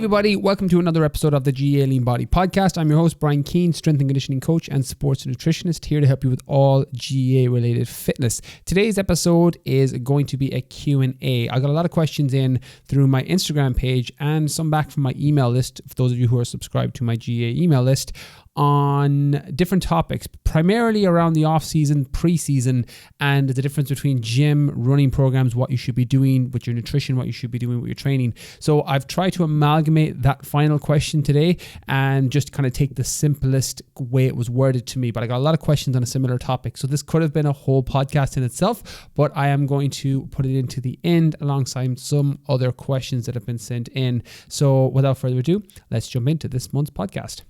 everybody, welcome to another episode of the GAA Lean Body Podcast. I'm your host, Brian Keane, strength and conditioning coach and sports nutritionist, here to help you with all GAA related fitness. Today's episode is going to be a Q&A. I got a lot of questions in through my Instagram page and some back from my email list, for those of you who are subscribed to my GAA email list, on different topics, primarily around the off-season, pre-season, and the difference between gym, running programs, what you should be doing with your nutrition, what you should be doing with your training. So I've tried to amalgamate that final question today and just kind of take the simplest way it was worded to me, but I got a lot of questions on a similar topic. So this could have been a whole podcast in itself, but I am going to put it into the end alongside some other questions that have been sent in. So without further ado, let's jump into this month's podcast.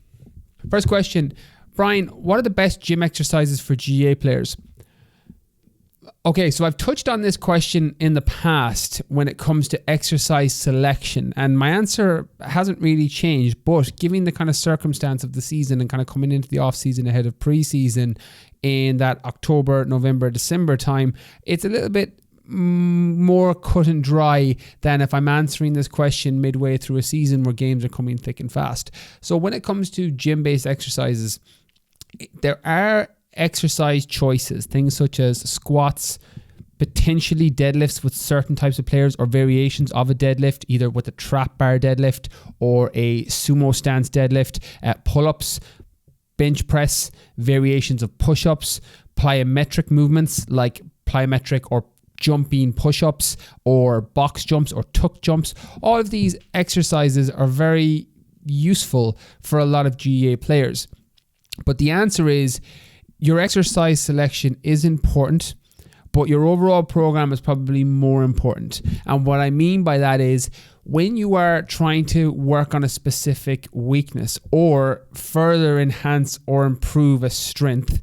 First question, Brian, what are the best gym exercises for GAA players? Okay, so I've touched on this question in the past when it comes to exercise selection, and my answer hasn't really changed, but given the kind of circumstance of the season and kind of coming into the off season ahead of pre-season in that October, November, December time, it's a little bit more cut and dry than if I'm answering this question midway through a season where games are coming thick and fast. So when it comes to gym-based exercises, there are exercise choices, things such as squats, potentially deadlifts with certain types of players or variations of a deadlift, either with a trap bar deadlift or a sumo stance deadlift, pull-ups, bench press, variations of push-ups, plyometric movements like plyometric or jumping push-ups or box jumps or tuck jumps. All of these exercises are very useful for a lot of GAA players. But the answer is your exercise selection is important, but your overall program is probably more important. And what I mean by that is when you are trying to work on a specific weakness or further enhance or improve a strength,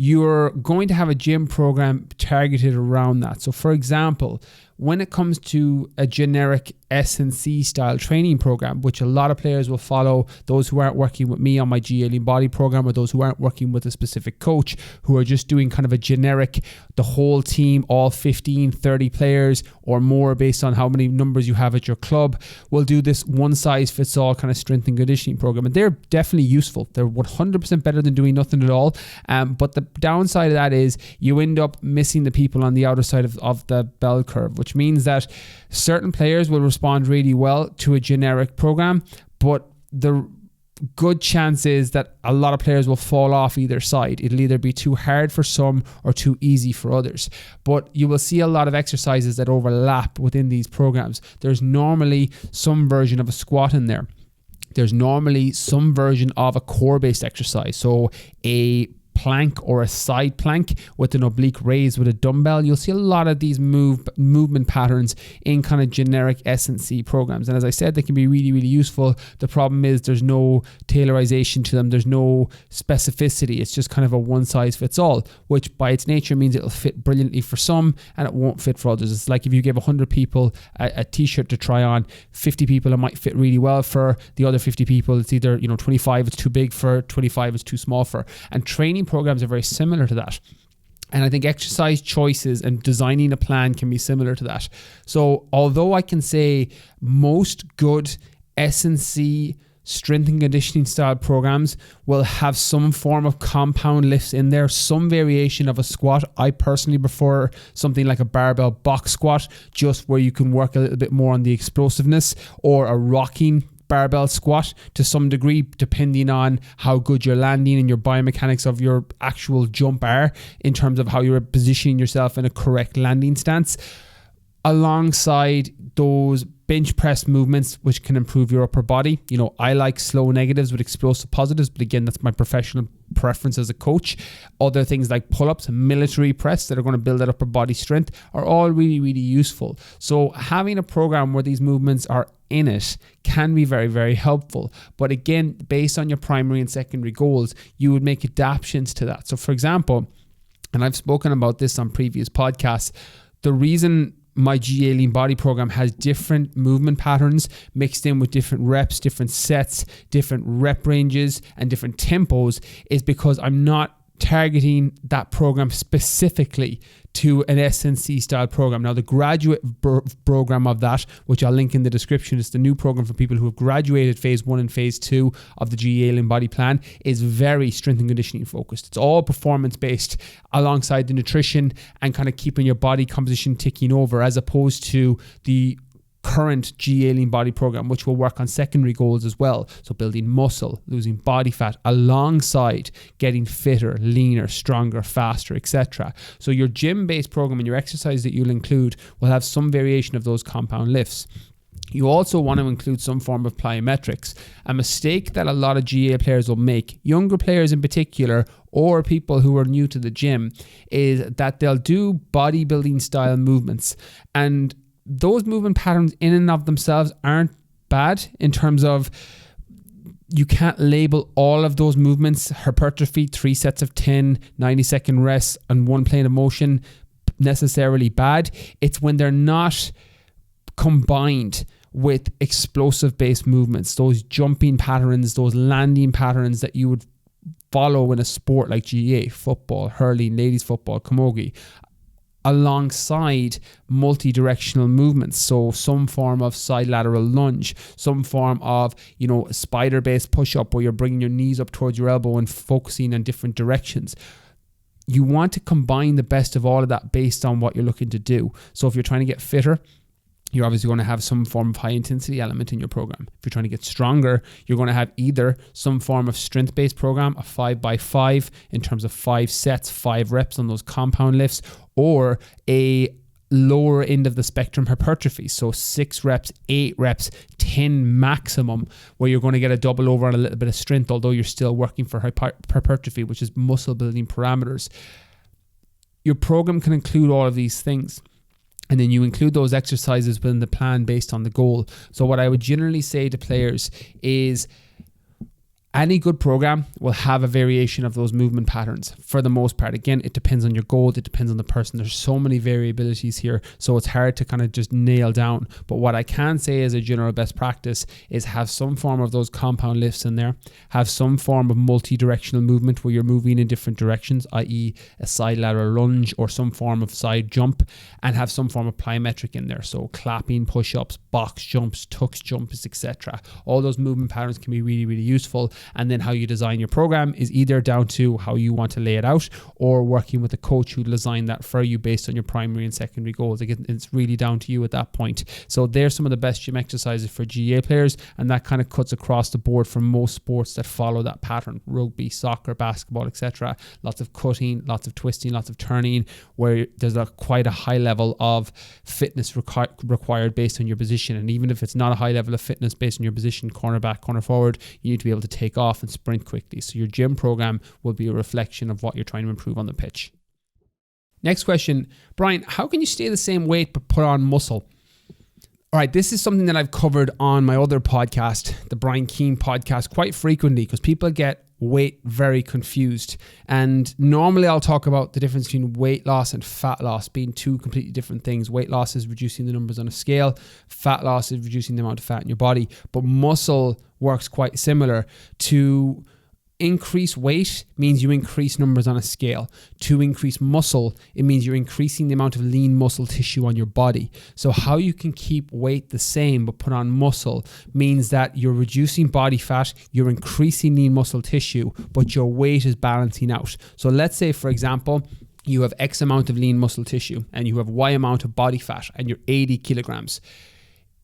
you're going to have a gym program targeted around that. So for example, when it comes to a generic S&C style training program, which a lot of players will follow, those who aren't working with me on my GAA Lean Body program, or those who aren't working with a specific coach, who are just doing kind of a generic, the whole team, all 15, 30 players or more based on how many numbers you have at your club, will do this one size fits all kind of strength and conditioning program. And they're definitely useful. They're 100% better than doing nothing at all. But the downside of that is you end up missing the people on the outer side of the bell curve, which means that certain players will respond really well to a generic program, but the good chance is that a lot of players will fall off either side. It'll either be too hard for some or too easy for others. But you will see a lot of exercises that overlap within these programs. There's normally some version of a squat in there. There's normally some version of a core-based exercise. So a plank or a side plank with an oblique raise with a dumbbell. You'll see a lot of these movement patterns in kind of generic S&C programs. And as I said, they can be really, really useful. The problem is there's no tailorization to them. There's no specificity. It's just kind of a one size fits all, which by its nature means it'll fit brilliantly for some and it won't fit for others. It's like if you give 100 people a t-shirt to try on, 50 people it might fit really well for. The other 50 people, it's either 25 it's too big for, 25 it's too small for. And training programs are very similar to that. And I think exercise choices and designing a plan can be similar to that. So although I can say most good S&C strength and conditioning style programs will have some form of compound lifts in there, some variation of a squat. I personally prefer something like a barbell box squat, just where you can work a little bit more on the explosiveness, or a rocking barbell squat to some degree, depending on how good you're landing and your biomechanics of your actual jump are in terms of how you're positioning yourself in a correct landing stance, alongside those bench press movements which can improve your upper body. I like slow negatives with explosive positives, but again, that's my professional preference as a coach. Other things like pull-ups and military press that are going to build that upper body strength are all really, really useful. So having a program where these movements are in it can be very, very helpful. But again, based on your primary and secondary goals, you would make adaptations to that. So for example, and I've spoken about this on previous podcasts, the reason my GAA Lean Body program has different movement patterns mixed in with different reps, different sets, different rep ranges, and different tempos is because I'm not targeting that program specifically to an S&C style program. Now, the graduate program of that, which I'll link in the description, is the new program for people who have graduated phase 1 and phase 2 of the GAA Lean Body Plan, is very strength and conditioning focused. It's all performance based alongside the nutrition and kind of keeping your body composition ticking over, as opposed to the current GAA Lean Body program, which will work on secondary goals as well. So building muscle, losing body fat, alongside getting fitter, leaner, stronger, faster, etc. So your gym-based program and your exercise that you'll include will have some variation of those compound lifts. You also want to include some form of plyometrics. A mistake that a lot of GAA players will make, younger players in particular, or people who are new to the gym, is that they'll do bodybuilding style movements, and those movement patterns in and of themselves aren't bad in terms of you can't label all of those movements, hypertrophy, 3 sets of 10, 90-second rests, and 1 plane of motion, necessarily bad. It's when they're not combined with explosive based movements, those jumping patterns, those landing patterns that you would follow in a sport like GAA, football, hurling, ladies football, camogie, alongside multi-directional movements. So some form of side lateral lunge, some form of, spider-based push-up where you're bringing your knees up towards your elbow and focusing on different directions. You want to combine the best of all of that based on what you're looking to do. So if you're trying to get fitter, you're obviously going to have some form of high intensity element in your program. If you're trying to get stronger, you're going to have either some form of strength based program, a 5x5 in terms of 5 sets, 5 reps on those compound lifts, or a lower end of the spectrum hypertrophy. So 6 reps, 8 reps, 10 maximum, where you're going to get a double over on a little bit of strength, although you're still working for hypertrophy, which is muscle building parameters. Your program can include all of these things. And then you include those exercises within the plan based on the goal. So what I would generally say to players is any good program will have a variation of those movement patterns for the most part. Again, it depends on your goal. It depends on the person. There's so many variabilities here, so it's hard to kind of just nail down. But what I can say as a general best practice is have some form of those compound lifts in there, have some form of multi-directional movement where you're moving in different directions, i.e. a side lateral lunge or some form of side jump, and have some form of plyometric in there. So clapping, push-ups, box jumps, tux jumps, etc. All those movement patterns can be really, really useful. And then how you design your program is either down to how you want to lay it out, or working with a coach who design that for you based on your primary and secondary goals. Again, it's really down to you at that point. So there's some of the best gym exercises for GAA players, and that kind of cuts across the board for most sports that follow that pattern: rugby, soccer, basketball, etc. Lots of cutting, lots of twisting, lots of turning, where there's quite a high level of fitness required based on your position. And even if it's not a high level of fitness based on your position, cornerback, corner forward, you need to be able to take off and sprint quickly. So your gym program will be a reflection of what you're trying to improve on the pitch. Next question, Brian, how can you stay the same weight but put on muscle? All right, this is something that I've covered on my other podcast, the Brian Keane podcast, quite frequently, because people get weight very confused. And normally I'll talk about the difference between weight loss and fat loss being two completely different things. Weight loss is reducing the numbers on a scale. Fat loss is reducing the amount of fat in your body. But muscle works quite similar. To increase weight means you increase numbers on a scale. To increase muscle, it means you're increasing the amount of lean muscle tissue on your body. So how you can keep weight the same but put on muscle means that you're reducing body fat, you're increasing lean muscle tissue, but your weight is balancing out. So let's say, for example, you have X amount of lean muscle tissue and you have Y amount of body fat and you're 80 kilograms.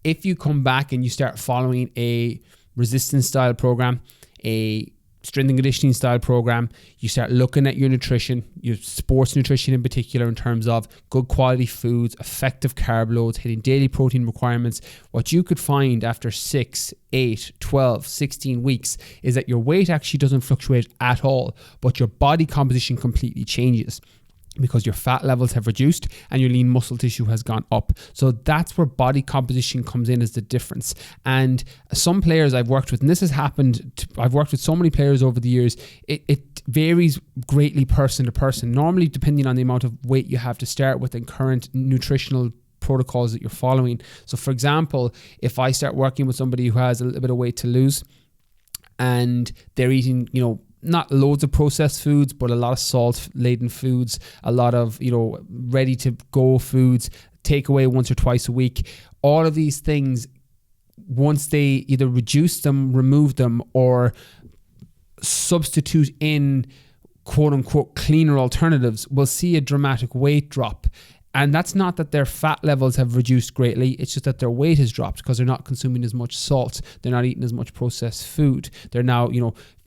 If you come back and you start following a resistance style program, a strength and conditioning style program, you start looking at your nutrition, your sports nutrition in particular, in terms of good quality foods, effective carb loads, hitting daily protein requirements, what you could find after 6, 8, 12, 16 weeks is that your weight actually doesn't fluctuate at all, but your body composition completely changes, because your fat levels have reduced and your lean muscle tissue has gone up. So that's where body composition comes in as the difference. And some players I've worked with, and this has happened, I've worked with so many players over the years, it varies greatly person to person, normally depending on the amount of weight you have to start with and current nutritional protocols that you're following. So for example, if I start working with somebody who has a little bit of weight to lose and they're eating, not loads of processed foods, but a lot of salt-laden foods, a lot of, ready-to-go foods, takeaway once or twice a week. All of these things, once they either reduce them, remove them, or substitute in quote-unquote cleaner alternatives, we'll see a dramatic weight drop. And that's not that their fat levels have reduced greatly. It's just that their weight has dropped because they're not consuming as much salt. They're not eating as much processed food. They're now,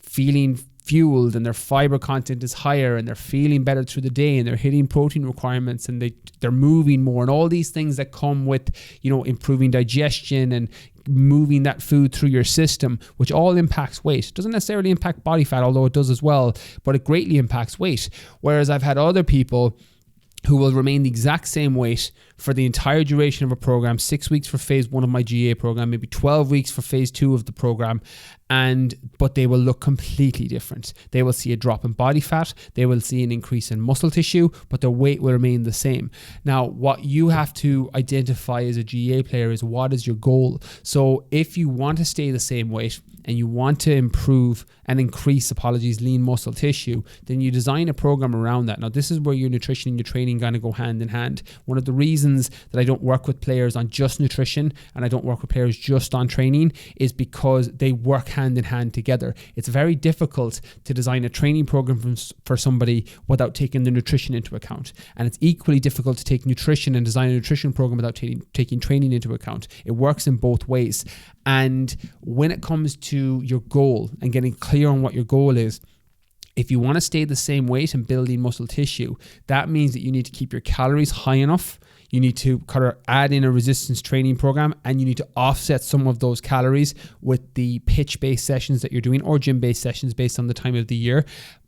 feeling fueled, and their fiber content is higher, and they're feeling better through the day, and they're hitting protein requirements, and they're moving more, and all these things that come with, improving digestion and moving that food through your system, which all impacts weight. It doesn't necessarily impact body fat, although it does as well, but it greatly impacts weight. Whereas I've had other people who will remain the exact same weight for the entire duration of a program, 6 weeks for phase 1 of my GAA program, maybe 12 weeks for phase 2 of the program, but they will look completely different. They will see a drop in body fat, they will see an increase in muscle tissue, but their weight will remain the same. Now, what you have to identify as a GAA player is, what is your goal? So if you want to stay the same weight and you want to improve and increase, lean muscle tissue, then you design a program around that. Now, this is where your nutrition and your training going to go hand in hand. One of the reasons that I don't work with players on just nutrition and I don't work with players just on training is because they work hand in hand together. It's very difficult to design a training program for somebody without taking the nutrition into account. And it's equally difficult to take nutrition and design a nutrition program without taking training into account. It works in both ways. And when it comes to your goal and getting clear on what your goal is, if you want to stay the same weight and building muscle tissue, that means that you need to keep your calories high enough. You need to kind of add in a resistance training program, and you need to offset some of those calories with the pitch-based sessions that you're doing, or gym-based sessions based on the time of the year.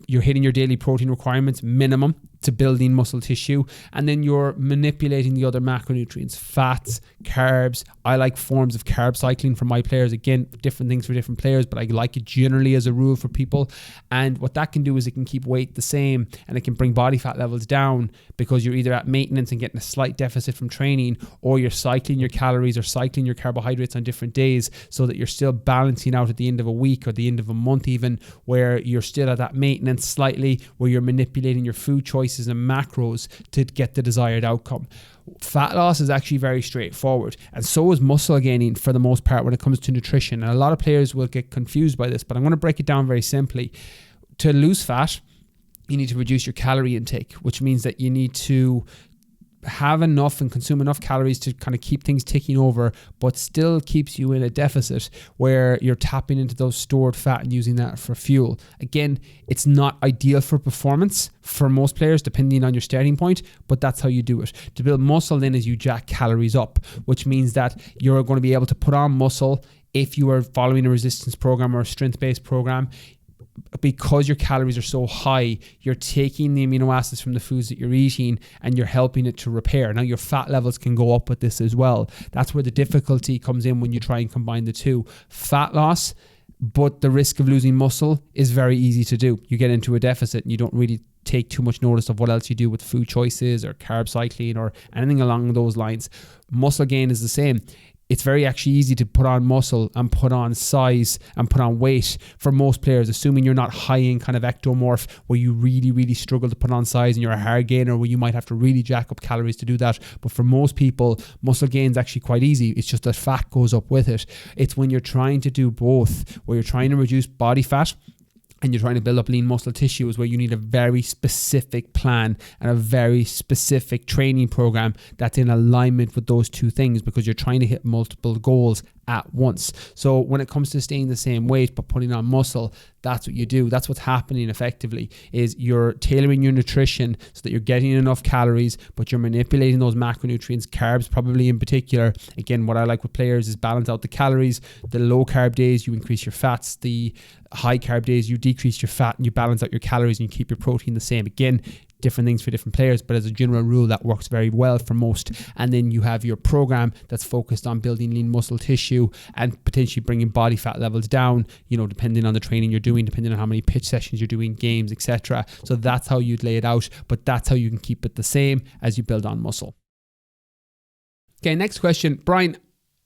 You're hitting your daily protein requirements minimum to building muscle tissue, and then you're manipulating the other macronutrients, fats, carbs. I like forms of carb cycling for my players. Again, different things for different players, but I like it generally as a rule for people. And what that can do is it can keep weight the same, and it can bring body fat levels down, because you're either at maintenance and getting a slight deficit from training, or you're cycling your calories or cycling your carbohydrates on different days, so that you're still balancing out at the end of a week or the end of a month even, where you're still at that maintenance slightly, where you're manipulating your food choices and macros to get the desired outcome. Fat loss is actually very straightforward, and so is muscle gaining for the most part when it comes to nutrition. And a lot of players will get confused by this, but I'm going to break it down very simply. To lose fat, you need to reduce your calorie intake, which means that you need to have enough and consume enough calories to kind of keep things ticking over, but still keeps you in a deficit where you're tapping into those stored fat and using that for fuel. Again, it's not ideal for performance for most players, depending on your starting point, but that's how you do it. To build muscle then is you jack calories up, which means that you're going to be able to put on muscle if you are following a resistance program or a strength-based program. Because your calories are so high, you're taking the amino acids from the foods that you're eating and you're helping it to repair. Now, your fat levels can go up with this as well. That's where the difficulty comes in when you try and combine the two. Fat loss, but the risk of losing muscle is very easy to do. You get into a deficit and you don't really take too much notice of what else you do with food choices or carb cycling or anything along those lines. Muscle gain is the same. It's very actually easy to put on muscle and put on size and put on weight for most players, assuming you're not high in kind of ectomorph where you really, really struggle to put on size and you're a hard gainer where you might have to really jack up calories to do that. But for most people, muscle gain is actually quite easy. It's just that fat goes up with it. It's when you're trying to do both, where you're trying to reduce body fat and you're trying to build up lean muscle tissue, is where you need a very specific plan and a very specific training program that's in alignment with those two things, because you're trying to hit multiple goals at once. So when it comes to staying the same weight but putting on muscle, that's what you do. That's what's happening effectively, is you're tailoring your nutrition so that you're getting enough calories, but you're manipulating those macronutrients, carbs probably in particular. Again, what I like with players is balance out the calories. The low carb days, you increase your fats. The high carb days, you decrease your fat and you balance out your calories and you keep your protein the same. Again, different things for different players, but as a general rule, that works very well for most. And then you have your program that's focused on building lean muscle tissue and potentially bringing body fat levels down, depending on the training you're doing, depending on how many pitch sessions you're doing, games, etc. So that's how you'd lay it out, but that's how you can keep it the same as you build on muscle. Okay, next question. Brian,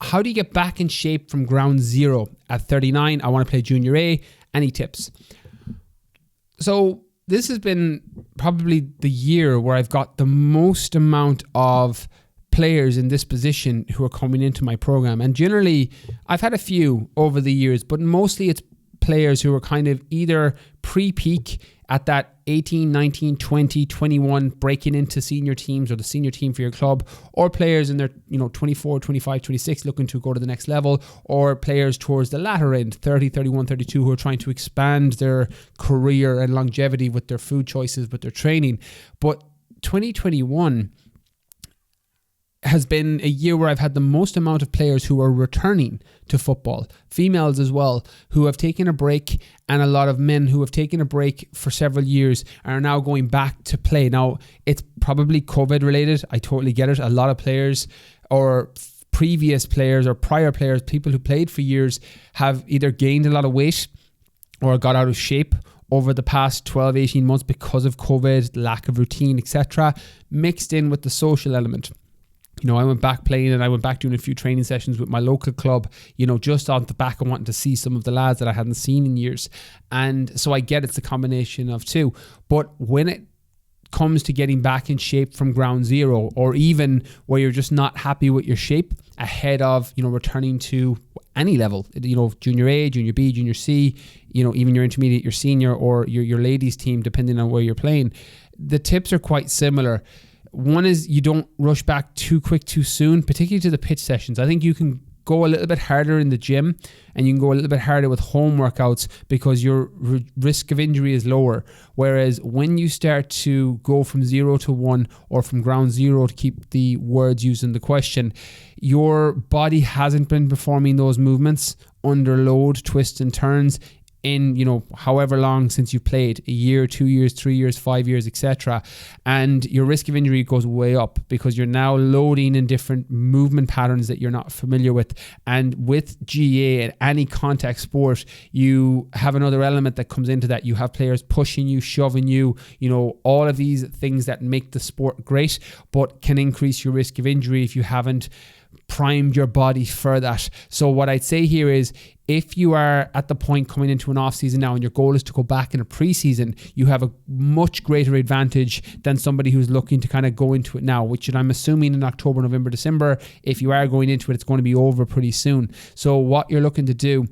how do you get back in shape from ground zero? At 39, I want to play junior A. Any tips? So this has been probably the year where I've got the most amount of players in this position who are coming into my program. And generally, I've had a few over the years, but mostly it's players who are kind of either pre-peak at that 18, 19, 20, 21, breaking into senior teams or the senior team for your club, or players in their 24, 25, 26 looking to go to the next level, or players towards the latter end, 30, 31, 32, who are trying to expand their career and longevity with their food choices, with their training. But 2021 has been a year where I've had the most amount of players who are returning to football, females as well, who have taken a break, and a lot of men who have taken a break for several years are now going back to play. Now, it's probably COVID related. I totally get it. A lot of players or previous players or prior players, people who played for years, have either gained a lot of weight or got out of shape over the past 12, 18 months because of COVID, lack of routine, etc., mixed in with the social element. I went back playing, and I went back doing a few training sessions with my local club, just on the back of wanting to see some of the lads that I hadn't seen in years. And so I get it's a combination of two. But when it comes to getting back in shape from ground zero, or even where you're just not happy with your shape ahead of, returning to any level, junior A, junior B, junior C, even your intermediate, your senior, or your ladies team, depending on where you're playing, the tips are quite similar. One is you don't rush back too quick, too soon, particularly to the pitch sessions. I think you can go a little bit harder in the gym, and you can go a little bit harder with home workouts because your risk of injury is lower. Whereas when you start to go from 0 to 1, or from ground zero, to keep the words used in the question, your body hasn't been performing those movements under load, twists and turns in however long since you played, a year, 2 years, 3 years, 5 years, etc. And your risk of injury goes way up because you're now loading in different movement patterns that you're not familiar with. And with GAA and any contact sport, you have another element that comes into that. You have players pushing you, shoving you, all of these things that make the sport great, but can increase your risk of injury if you haven't primed your body for that. So what I'd say here is, if you are at the point coming into an off season now and your goal is to go back in a preseason, you have a much greater advantage than somebody who's looking to kind of go into it now, which I'm assuming in October, November, December. If you are going into it, it's going to be over pretty soon. So what you're looking to do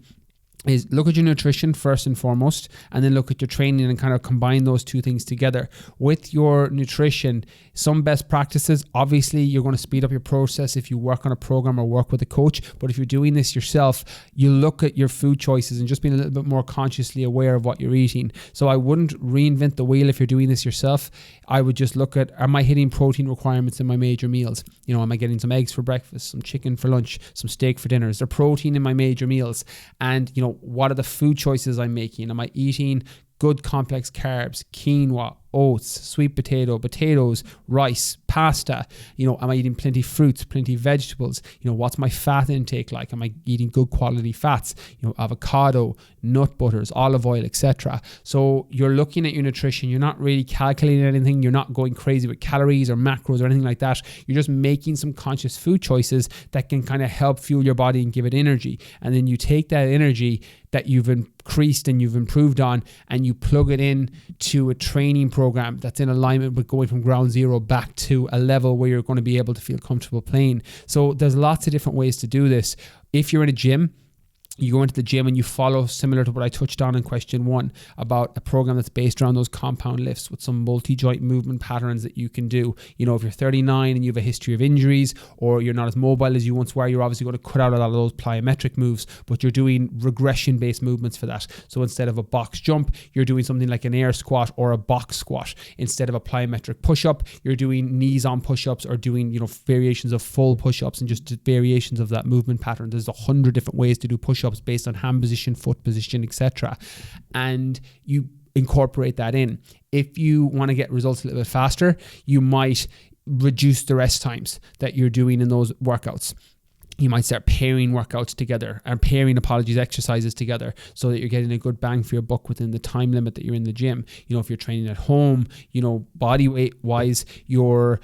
is look at your nutrition first and foremost, and then look at your training and kind of combine those two things together. With your nutrition, some best practices, obviously you're going to speed up your process if you work on a program or work with a coach. But if you're doing this yourself, you look at your food choices and just being a little bit more consciously aware of what you're eating. So I wouldn't reinvent the wheel if you're doing this yourself. I would just look at, am I hitting protein requirements in my major meals? Am I getting some eggs for breakfast, some chicken for lunch, some steak for dinner? Is there protein in my major meals? And what are the food choices I'm making? Am I eating good complex carbs, quinoa, oats, sweet potato, potatoes, rice, pasta? Am I eating plenty fruits, plenty vegetables? What's my fat intake like? Am I eating good quality fats? Avocado, nut butters, olive oil, etc. So you're looking at your nutrition. You're not really calculating anything. You're not going crazy with calories or macros or anything like that. You're just making some conscious food choices that can kind of help fuel your body and give it energy. And then you take that energy that you've increased and you've improved on, and you plug it in to a training program that's in alignment with going from ground zero back to a level where you're going to be able to feel comfortable playing. So there's lots of different ways to do this. If you're in a gym, you go into the gym and you follow, similar to what I touched on in question 1, about a program that's based around those compound lifts with some multi-joint movement patterns that you can do. If you're 39 and you have a history of injuries, or you're not as mobile as you once were, you're obviously going to cut out a lot of those plyometric moves, but you're doing regression-based movements for that. So instead of a box jump, you're doing something like an air squat or a box squat. Instead of a plyometric push-up, you're doing knees on push-ups, or doing, variations of full push-ups and just variations of that movement pattern. There's 100 different ways to do push-ups based on hand position, foot position, etc. And you incorporate that in. If you want to get results a little bit faster, you might reduce the rest times that you're doing in those workouts. You might start pairing workouts together and pairing exercises together, so that you're getting a good bang for your buck within the time limit that you're in the gym. If you're training at home, body weight wise, you're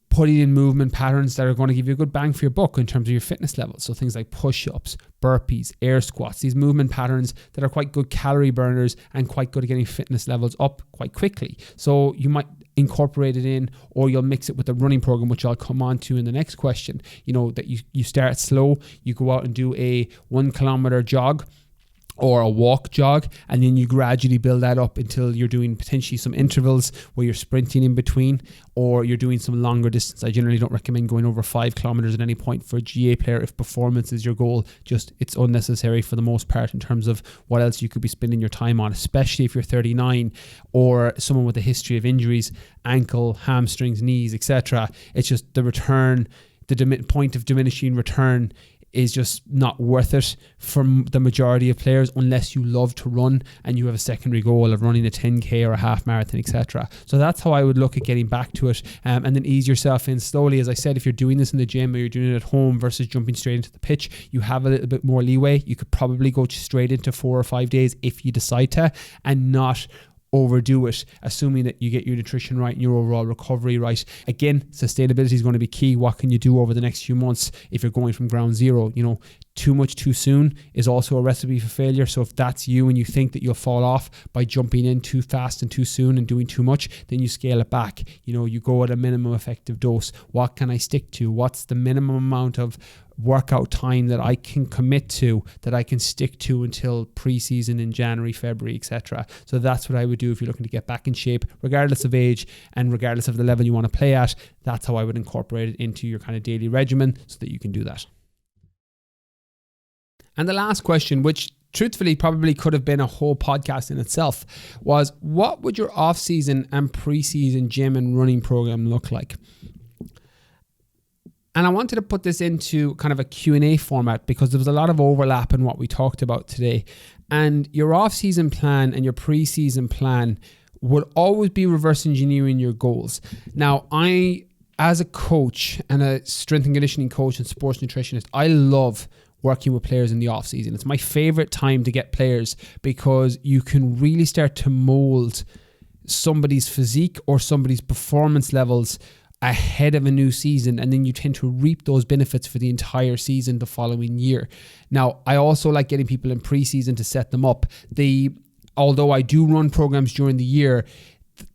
putting in movement patterns that are going to give you a good bang for your buck in terms of your fitness levels. So things like push-ups, burpees, air squats, these movement patterns that are quite good calorie burners and quite good at getting fitness levels up quite quickly. So you might incorporate it in, or you'll mix it with the running program, which I'll come on to in the next question. That you start slow, you go out and do a 1 kilometer jog or a walk jog, and then you gradually build that up until you're doing potentially some intervals where you're sprinting in between, or you're doing some longer distance. I generally don't recommend going over 5 kilometers at any point for a GA player if performance is your goal. Just it's unnecessary for the most part in terms of what else you could be spending your time on, especially if you're 39 or someone with a history of injuries, ankle, hamstrings, knees, etc. It's just the return, the point of diminishing return is just not worth it for the majority of players unless you love to run and you have a secondary goal of running a 10k or a half marathon, etc. So that's how I would look at getting back to it, and then ease yourself in slowly. As I said, if you're doing this in the gym or you're doing it at home versus jumping straight into the pitch, you have a little bit more leeway. You could probably go straight into 4 or 5 days if you decide to, and not overdo it, assuming that you get your nutrition right and your overall recovery right. Again, sustainability is going to be key. What can you do over the next few months if you're going from ground zero? Too much too soon is also a recipe for failure. So if that's you and you think that you'll fall off by jumping in too fast and too soon and doing too much, then you scale it back. You go at a minimum effective dose. What can I stick to? What's the minimum amount of workout time that I can commit to, that I can stick to until preseason in January, February, etc. So that's what I would do if you're looking to get back in shape, regardless of age and regardless of the level you want to play at. That's how I would incorporate it into your kind of daily regimen so that you can do that. And the last question, which truthfully probably could have been a whole podcast in itself, was what would your off-season and pre-season gym and running program look like? And I wanted to put this into kind of a Q&A format because there was a lot of overlap in what we talked about today. And your off-season plan and your pre-season plan would always be reverse engineering your goals. Now, as a coach and a strength and conditioning coach and sports nutritionist, I love working with players in the off season. It's my favorite time to get players because you can really start to mold somebody's physique or somebody's performance levels ahead of a new season, and then you tend to reap those benefits for the entire season the following year. Now, I also like getting people in preseason to set them up. Although I do run programs during the year,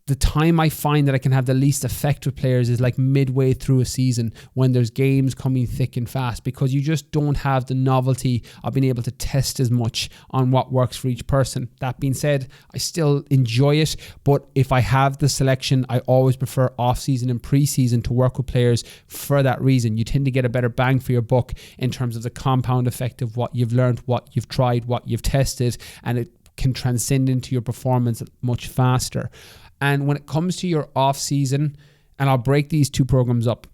the time I find that I can have the least effect with players is like midway through a season when there's games coming thick and fast, because you just don't have the novelty of being able to test as much on what works for each person. That being said, I still enjoy it, but if I have the selection, I always prefer off-season and pre-season to work with players for that reason. You tend to get a better bang for your buck in terms of the compound effect of what you've learned, what you've tried, what you've tested, and it can transcend into your performance much faster. And when it comes to your off-season, and I'll break these two programs up.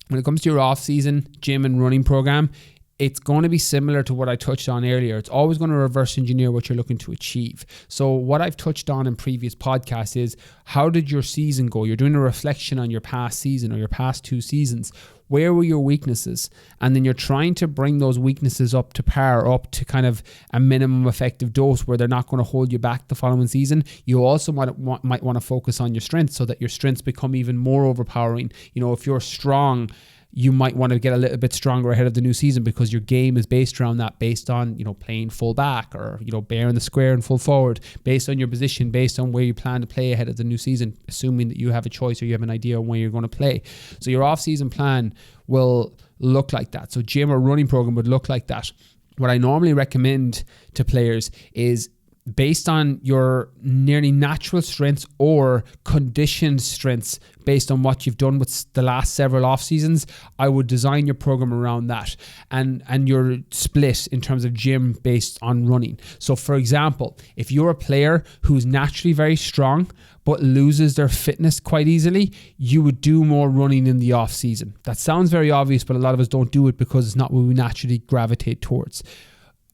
When it comes to your off-season gym and running program, it's going to be similar to what I touched on earlier. It's always going to reverse engineer what you're looking to achieve. So what I've touched on in previous podcasts is, how did your season go? You're doing a reflection on your past season or your past 2 seasons. Where were your weaknesses? And then you're trying to bring those weaknesses up to par, up to kind of a minimum effective dose where they're not going to hold you back the following season. You also might want to focus on your strengths so that your strengths become even more overpowering. If you're strong, you might want to get a little bit stronger ahead of the new season because your game is based around that, based on, playing full back or, bearing the square and full forward, based on your position, based on where you plan to play ahead of the new season, assuming that you have a choice or you have an idea on where you're going to play. So your off-season plan will look like that. So gym or running program would look like that. What I normally recommend to players is, based on your nearly natural strengths or conditioned strengths, based on what you've done with the last several off seasons, I would design your program around that, and your split in terms of gym based on running. So for example, if you're a player who's naturally very strong but loses their fitness quite easily, you would do more running in the off season. That sounds very obvious, but a lot of us don't do it because it's not what we naturally gravitate towards.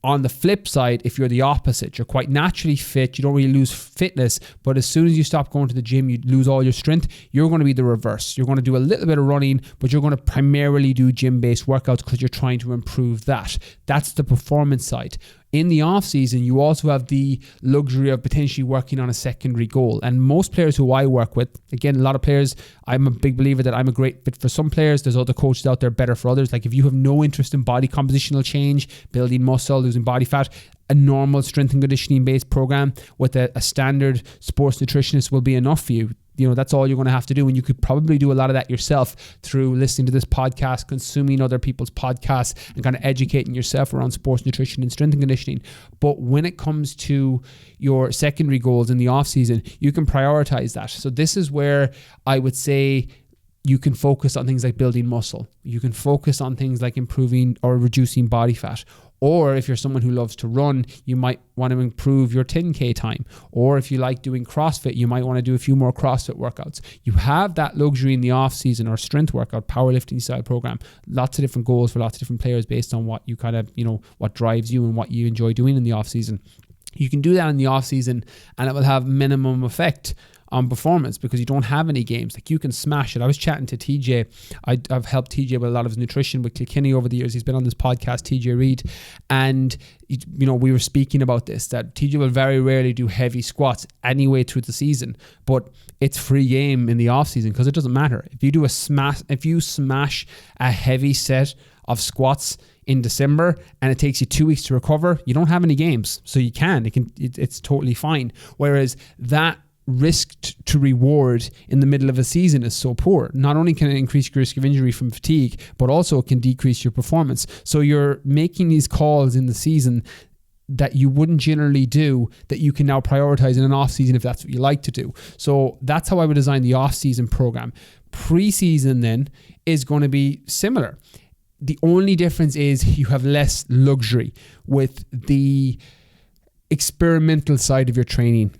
On the flip side, if you're the opposite, you're quite naturally fit, you don't really lose fitness, but as soon as you stop going to the gym, you lose all your strength, you're going to be the reverse. You're going to do a little bit of running, but you're going to primarily do gym-based workouts because you're trying to improve that. That's the performance side. In the off season, you also have the luxury of potentially working on a secondary goal. And most players who I work with, again, a lot of players, I'm a big believer that I'm a great fit for some players. There's other coaches out there better for others. Like if you have no interest in body compositional change, building muscle, losing body fat, a normal strength and conditioning based program with a standard sports nutritionist will be enough for you. That's all you're going to have to do. And you could probably do a lot of that yourself through listening to this podcast, consuming other people's podcasts, and kind of educating yourself around sports nutrition and strength and conditioning. But when it comes to your secondary goals in the off season, you can prioritize that. So this is where I would say you can focus on things like building muscle. You can focus on things like improving or reducing body fat. Or if you're someone who loves to run, you might want to improve your 10K time. Or if you like doing CrossFit, you might want to do a few more CrossFit workouts. You have that luxury in the off season, or strength workout, powerlifting style program. Lots of different goals for lots of different players based on what you kind of, what drives you and what you enjoy doing in the off season. You can do that in the off season and it will have minimum effect on performance because you don't have any games. Like you can smash it. I was chatting to TJ. I've helped TJ with a lot of his nutrition with Kilkenny over the years. He's been on this podcast, TJ Reid, and we were speaking about this, that TJ will very rarely do heavy squats anyway through the season, but it's free game in the off season because it doesn't matter. If you smash a heavy set of squats in December and it takes you 2 weeks to recover, you don't have any games, so it's totally fine. Whereas that risk to reward in the middle of a season is so poor. Not only can it increase your risk of injury from fatigue, but also it can decrease your performance. So you're making these calls in the season that you wouldn't generally do, that you can now prioritize in an off season if that's what you like to do. So that's how I would design the off season program. Pre-season then is going to be similar. The only difference is you have less luxury with the experimental side of your training.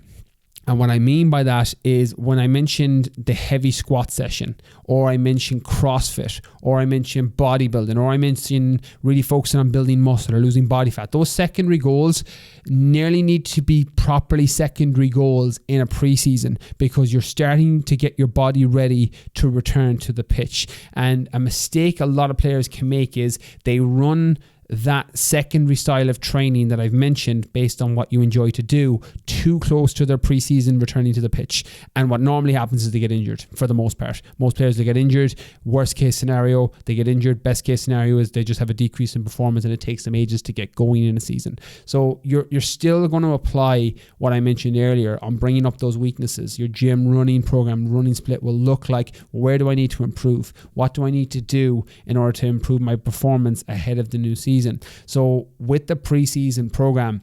And what I mean by that is when I mentioned the heavy squat session, or I mentioned CrossFit, or I mentioned bodybuilding, or I mentioned really focusing on building muscle or losing body fat, those secondary goals nearly need to be properly secondary goals in a preseason because you're starting to get your body ready to return to the pitch. And a mistake a lot of players can make is they run that secondary style of training that I've mentioned based on what you enjoy to do too close to their preseason returning to the pitch. And what normally happens is they get injured for the most part. Most players, they get injured. Worst case scenario, they get injured. Best case scenario is they just have a decrease in performance and it takes them ages to get going in a season. So you're still going to apply what I mentioned earlier on bringing up those weaknesses. Your gym running program, running split will look like, where do I need to improve? What do I need to do in order to improve my performance ahead of the new season? So with the preseason program,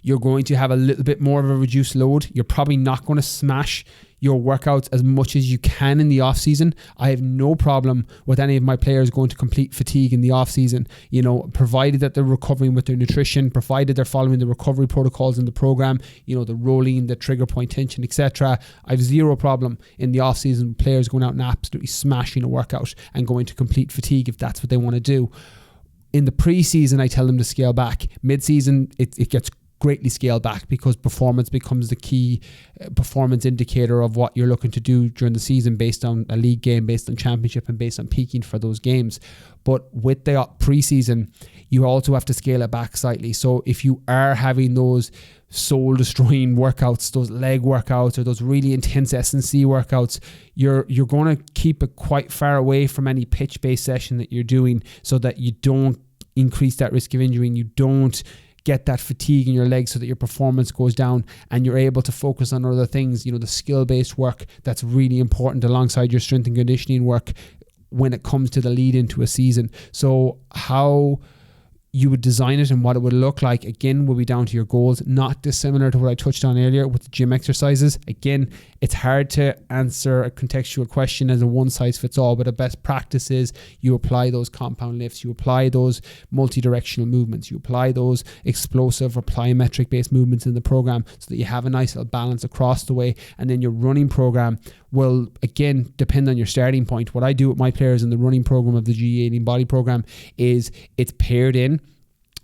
you're going to have a little bit more of a reduced load. You're probably not going to smash your workouts as much as you can in the off season. I have no problem with any of my players going to complete fatigue in the off season, provided that they're recovering with their nutrition, provided they're following the recovery protocols in the program, the rolling, the trigger point tension, etc. I have zero problem in the off season with players going out and absolutely smashing a workout and going to complete fatigue if that's what they want to do. In the preseason, I tell them to scale back. Mid-season, it gets greatly scaled back because performance becomes the key performance indicator of what you're looking to do during the season based on a league game, based on championship, and based on peaking for those games. But with the preseason, you also have to scale it back slightly. So if you are having those soul-destroying workouts, those leg workouts, or those really intense S&C workouts, you're going to keep it quite far away from any pitch-based session that you're doing so that you don't increase that risk of injury and you don't get that fatigue in your legs so that your performance goes down and you're able to focus on other things, the skill-based work that's really important alongside your strength and conditioning work when it comes to the lead into a season. So how you would design it and what it would look like, again, will be down to your goals, not dissimilar to what I touched on earlier with the gym exercises. Again, it's hard to answer a contextual question as a one size fits all, but a best practice is you apply those compound lifts, you apply those multi-directional movements, you apply those explosive or plyometric based movements in the program so that you have a nice little balance across the way. And then your running program will, again, depend on your starting point. What I do with my players in the running program of the GAA Body program is it's paired in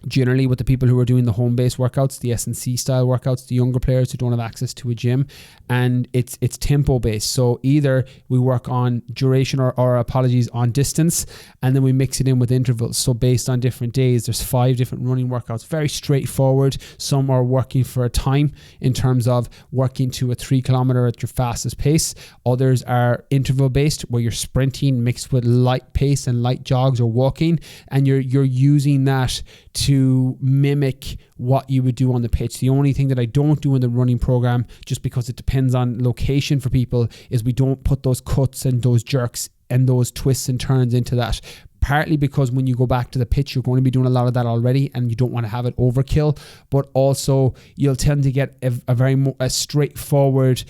generally with the people who are doing the home-based workouts, the S&C style workouts, the younger players who don't have access to a gym, and it's tempo-based. So either we work on duration or on distance, and then we mix it in with intervals. So based on different days, there's 5 different running workouts, very straightforward. Some are working for a time in terms of working to a 3 kilometer at your fastest pace. Others are interval-based, where you're sprinting mixed with light pace and light jogs or walking, and you're using that to mimic what you would do on the pitch. The only thing that I don't do in the running program, just because it depends on location for people, is we don't put those cuts and those jerks and those twists and turns into that. Partly because when you go back to the pitch, you're going to be doing a lot of that already and you don't want to have it overkill, but also you'll tend to get a straightforward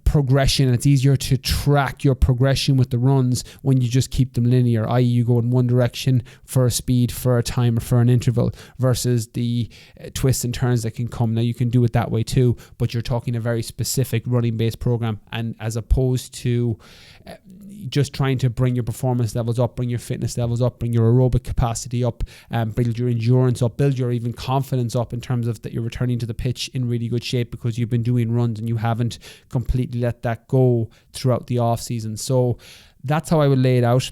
progression, and it's easier to track your progression with the runs when you just keep them linear, i.e. you go in one direction for a speed, for a time, or for an interval, versus the twists and turns that can come. Now you can do it that way too, but you're talking a very specific running based program, and as opposed to just trying to bring your performance levels up, bring your fitness levels up, bring your aerobic capacity up, build your endurance up, build your even confidence up in terms of that you're returning to the pitch in really good shape because you've been doing runs and you haven't completely let that go throughout the off season. So that's how I would lay it out.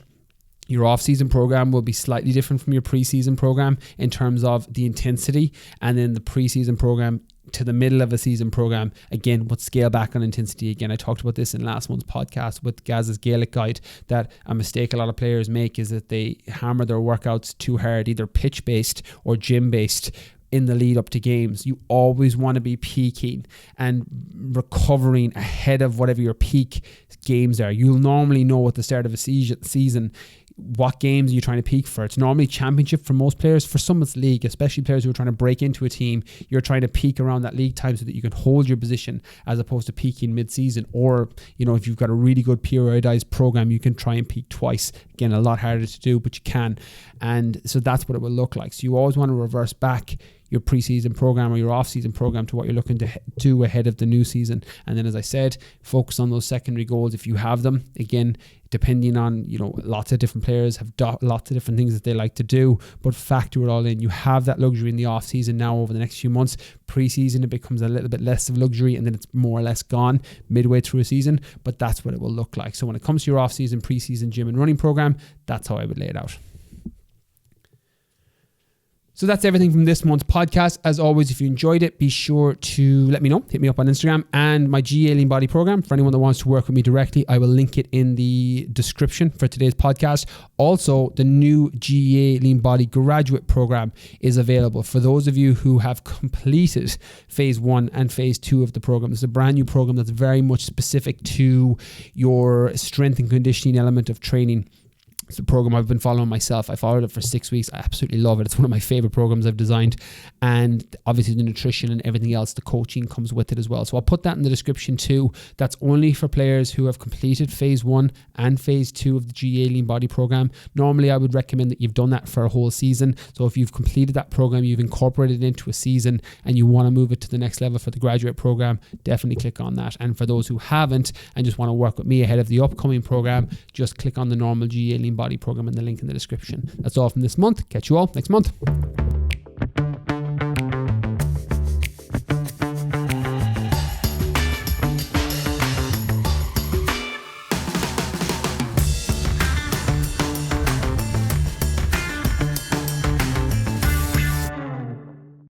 Your off-season program will be slightly different from your preseason program in terms of the intensity, and then the preseason program to the middle of a season program again would scale back on intensity. Again, I talked about this in last month's podcast with Gaz's Gaelic guide, that a mistake a lot of players make is that they hammer their workouts too hard, either pitch-based or gym-based, in the lead up to games. You always want to be peaking and recovering ahead of whatever your peak games are. You'll normally know at the start of a season what games you're trying to peak for. It's normally championship for most players. For some it's league, especially players who are trying to break into a team. You're trying to peak around that league time so that you can hold your position, as opposed to peaking mid-season. Or, you know, if you've got a really good periodized program, you can try and peak twice. Again, a lot harder to do, but you can. And so that's what it will look like. So you always want to reverse back your preseason program or your off-season program to what you're looking to do ahead of the new season. And then, as I said, focus on those secondary goals if you have them. Again, depending on, you know, lots of different players have lots of different things that they like to do, but factor it all in. You have that luxury in the off-season now over the next few months. Preseason, it becomes a little bit less of luxury, and then it's more or less gone midway through a season, but that's what it will look like. So when it comes to your off-season, preseason gym and running program, that's how I would lay it out. So that's everything from this month's podcast. As always, if you enjoyed it, be sure to let me know. Hit me up on Instagram, and my GAA Lean Body program. For anyone that wants to work with me directly, I will link it in the description for today's podcast. Also, the new GAA Lean Body graduate program is available for those of you who have completed phase 1 and phase 2 of the program. It's a brand new program that's very much specific to your strength and conditioning element of training. It's a program I've been following myself. I followed it for 6 weeks. I absolutely love it. It's one of my favorite programs I've designed. And obviously the nutrition and everything else, the coaching comes with it as well. So I'll put that in the description too. That's only for players who have completed phase 1 and phase 2 of the GAA Lean Body program. Normally I would recommend that you've done that for a whole season. So if you've completed that program, you've incorporated it into a season, and you want to move it to the next level for the graduate program, definitely click on that. And for those who haven't and just want to work with me ahead of the upcoming program, just click on the normal GAA Lean Body program in the link in the description. That's all from this month. Catch you all next month.